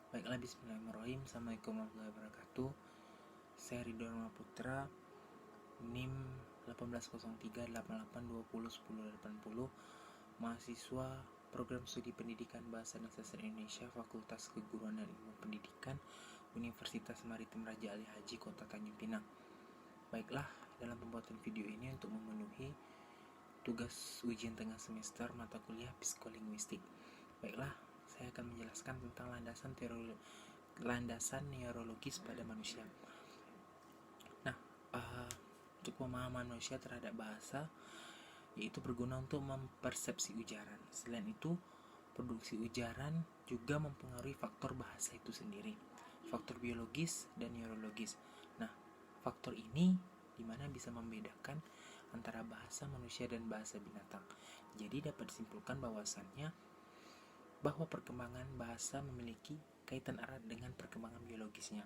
Baiklah, bismillahirrahmanirrahim. Assalamualaikum warahmatullahi wabarakatuh. Saya Ridho Dharma Putra, NIM 180388201080, mahasiswa Program Studi Pendidikan Bahasa dan Sastra Indonesia, Fakultas Keguruan dan Ilmu Pendidikan, Universitas Maritim Raja Ali Haji, Kota Tanjung Pinang. Baiklah, dalam pembuatan video ini untuk memenuhi tugas ujian tengah semester mata kuliah psikolinguistik. Baiklah, saya akan menjelaskan tentang landasan neurologis pada manusia. Nah, untuk pemahaman manusia terhadap bahasa, yaitu berguna untuk mempersepsi ujaran. Selain itu, produksi ujaran juga mempengaruhi faktor bahasa itu sendiri, faktor biologis dan neurologis. Nah, faktor ini dimana bisa membedakan antara bahasa manusia dan bahasa binatang. Jadi dapat disimpulkan bahwa perkembangan bahasa memiliki kaitan erat dengan perkembangan biologisnya.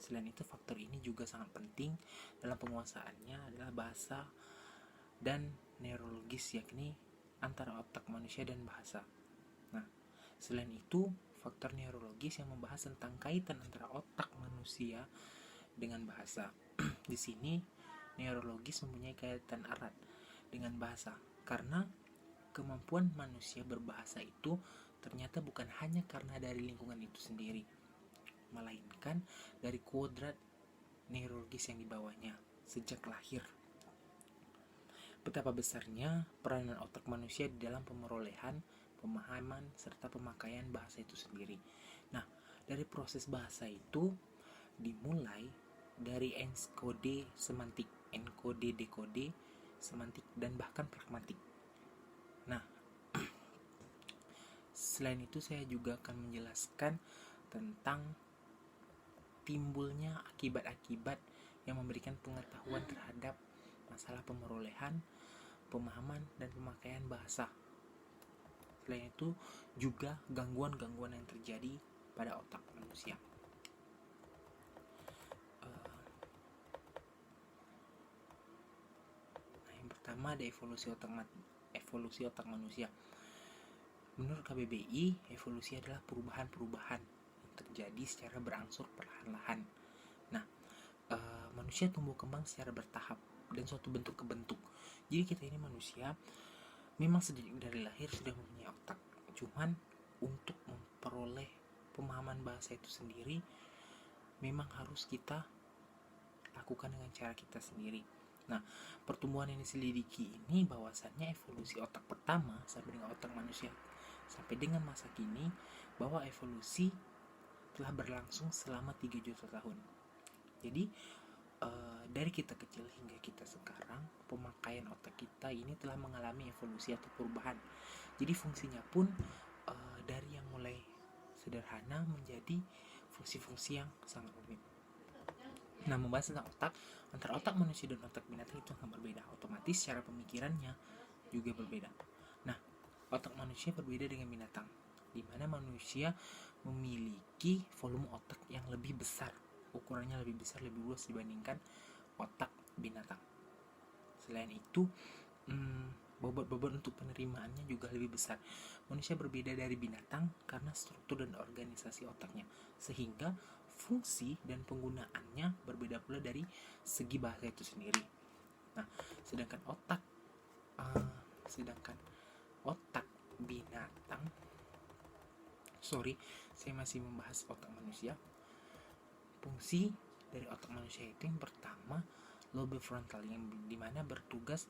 Selain itu, faktor ini juga sangat penting dalam penguasaannya adalah bahasa dan neurologis, yakni antara otak manusia dan bahasa. Nah, selain itu, faktor neurologis yang membahas tentang kaitan antara otak manusia dengan bahasa. Di sini, neurologis mempunyai kaitan erat dengan bahasa karena kemampuan manusia berbahasa itu ternyata bukan hanya karena dari lingkungan itu sendiri, melainkan dari kodrat neurologis yang dibawanya sejak lahir. Betapa besarnya peranan otak manusia di dalam pemerolehan, pemahaman, serta pemakaian bahasa itu sendiri. Nah, dari proses bahasa itu dimulai dari enkode semantik, enkode dekode semantik, dan bahkan pragmatik. Nah, selain itu saya juga akan menjelaskan tentang timbulnya akibat-akibat yang memberikan pengetahuan terhadap masalah pemerolehan, pemahaman, dan pemakaian bahasa. Selain itu juga gangguan-gangguan yang terjadi pada otak manusia. Yang pertama ada evolusi otak manusia. Menurut KBBI, evolusi adalah perubahan-perubahan yang terjadi secara berangsur perlahan-lahan. Nah, manusia tumbuh kembang secara bertahap dan suatu bentuk ke bentuk. Jadi kita ini manusia memang sejak dari lahir sudah mempunyai otak. Cuman untuk memperoleh pemahaman bahasa itu sendiri memang harus kita lakukan dengan cara kita sendiri. Nah, pertumbuhan yang diselidiki ini bahwasannya evolusi otak pertama sampai dengan otak manusia sampai dengan masa kini, bahwa evolusi telah berlangsung selama 3 juta tahun. Jadi dari kita kecil hingga kita sekarang, pemakaian otak kita ini telah mengalami evolusi atau perubahan. Jadi fungsinya pun dari yang mulai sederhana menjadi fungsi-fungsi yang sangat rumit. Nah, membahas tentang otak, antara otak manusia dan otak binatang itu sangat berbeda. Otomatis cara pemikirannya juga berbeda. Nah, otak manusia berbeda dengan binatang, di mana manusia memiliki volume otak yang lebih besar, ukurannya lebih besar, lebih luas dibandingkan otak binatang. Selain itu, bobot untuk penerimaannya juga lebih besar. Manusia berbeda dari binatang karena struktur dan organisasi otaknya, sehingga fungsi dan penggunaannya berbeda pula dari segi bahasa itu sendiri. Nah, sedangkan otak binatang, saya masih membahas otak manusia. Fungsi dari otak manusia itu yang pertama lobe frontal, yang dimana bertugas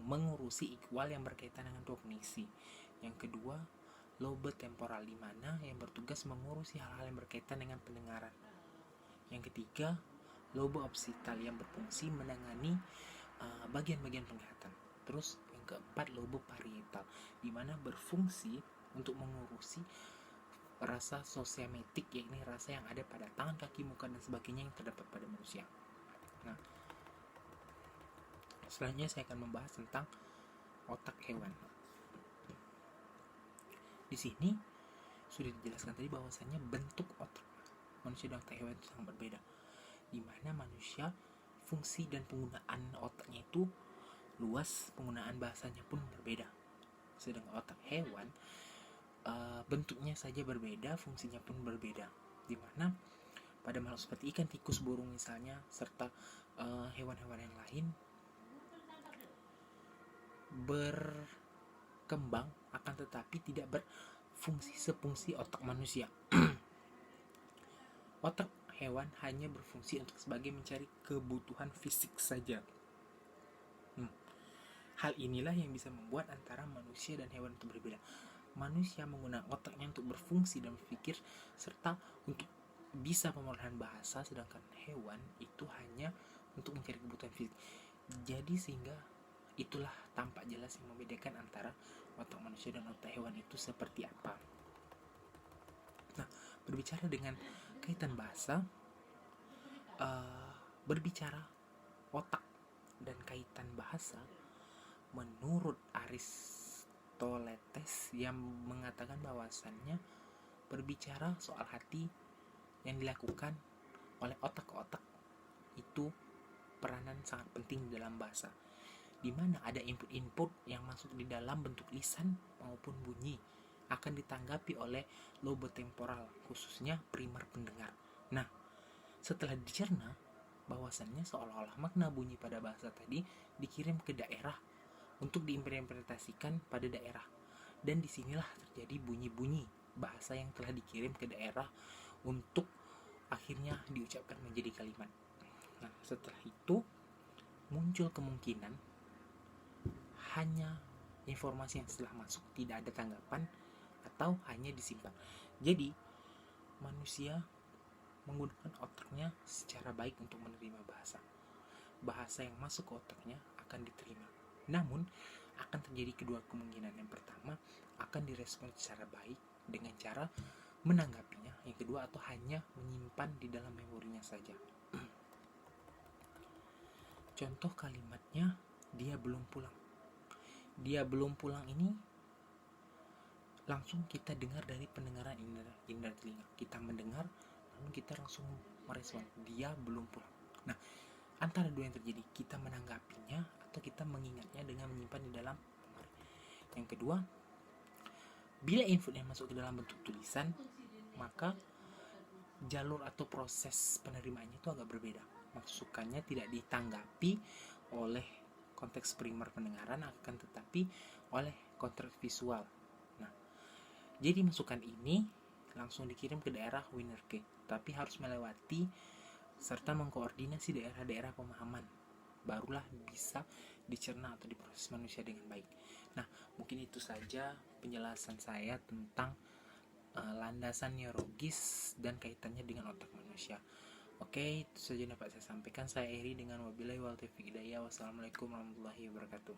mengurusi ikwal yang berkaitan dengan kognisi. Yang kedua, lobe temporal, dimana yang bertugas mengurusi hal-hal yang berkaitan dengan pendengaran. Yang ketiga, lobe occipital yang berfungsi menangani bagian-bagian penglihatan. Terus yang keempat, lobe parietal, dimana berfungsi untuk mengurusi rasa sosiometik, yakni rasa yang ada pada tangan, kaki, muka, dan sebagainya yang terdapat pada manusia. Nah, selanjutnya saya akan membahas tentang otak hewan. Di sini sudah dijelaskan tadi bahwasannya bentuk otak manusia dan otak hewan itu sangat berbeda, di mana manusia fungsi dan penggunaan otaknya itu luas, penggunaan bahasanya pun berbeda. Sedangkan otak hewan bentuknya saja berbeda, fungsinya pun berbeda. Dimana pada makhluk seperti ikan, tikus, burung misalnya, serta hewan-hewan yang lain berkembang akan tetapi tidak berfungsi sepungsi otak manusia. Otak hewan hanya berfungsi untuk sebagai mencari kebutuhan fisik saja. Hal inilah yang bisa membuat antara manusia dan hewan itu berbeda. Manusia menggunakan otaknya untuk berfungsi dan berpikir serta untuk bisa pemrograman bahasa, sedangkan hewan itu hanya untuk mencari kebutuhan fisik. Jadi sehingga itulah tampak jelas yang membedakan antara otak manusia dan otak hewan itu seperti apa. Nah, berbicara dengan kaitan bahasa, berbicara otak dan kaitan bahasa, menurut Aristoteles yang mengatakan bahwasannya berbicara soal hati yang dilakukan oleh otak ke otak itu peranan sangat penting dalam bahasa, di mana ada input-input yang masuk di dalam bentuk lisan maupun bunyi akan ditanggapi oleh lobe temporal, khususnya primer pendengar. Nah, setelah dicerna, bahwasannya seolah-olah makna bunyi pada bahasa tadi dikirim ke daerah untuk diimplementasikan pada daerah, dan disinilah terjadi bunyi-bunyi bahasa yang telah dikirim ke daerah untuk akhirnya diucapkan menjadi kalimat. Nah, setelah itu muncul kemungkinan hanya informasi yang setelah masuk tidak ada tanggapan atau hanya disimpan. Jadi manusia menggunakan otaknya secara baik untuk menerima bahasa. Bahasa yang masuk ke otaknya akan diterima. Namun akan terjadi kedua kemungkinan. Yang pertama, akan direspon secara baik dengan cara menanggapinya. Yang kedua, atau hanya menyimpan di dalam memorinya saja. Contoh kalimatnya, dia belum pulang. Dia belum pulang ini langsung kita dengar dari pendengaran indera telinga. Kita mendengar, lalu kita langsung merespon, dia belum pulang. Nah, antara dua yang terjadi, kita menanggapinya atau kita mengingatnya dengan menyimpan di dalam memori. Yang kedua, bila input yang masuk ke dalam bentuk tulisan, maka jalur atau proses penerimaannya itu agak berbeda. Masukannya tidak ditanggapi oleh konteks primer pendengaran, akan tetapi oleh konteks visual. Nah, jadi masukan ini langsung dikirim ke daerah Wienerke, tapi harus melewati serta mengkoordinasi daerah-daerah pemahaman, barulah bisa dicerna atau diproses manusia dengan baik. Nah, mungkin itu saja penjelasan saya tentang landasan neurologis dan kaitannya dengan otak manusia. Oke, itu saja dapat saya sampaikan. Saya Eri dengan wabillahi wal taufiq hidayah. Wassalamualaikum warahmatullahi wabarakatuh.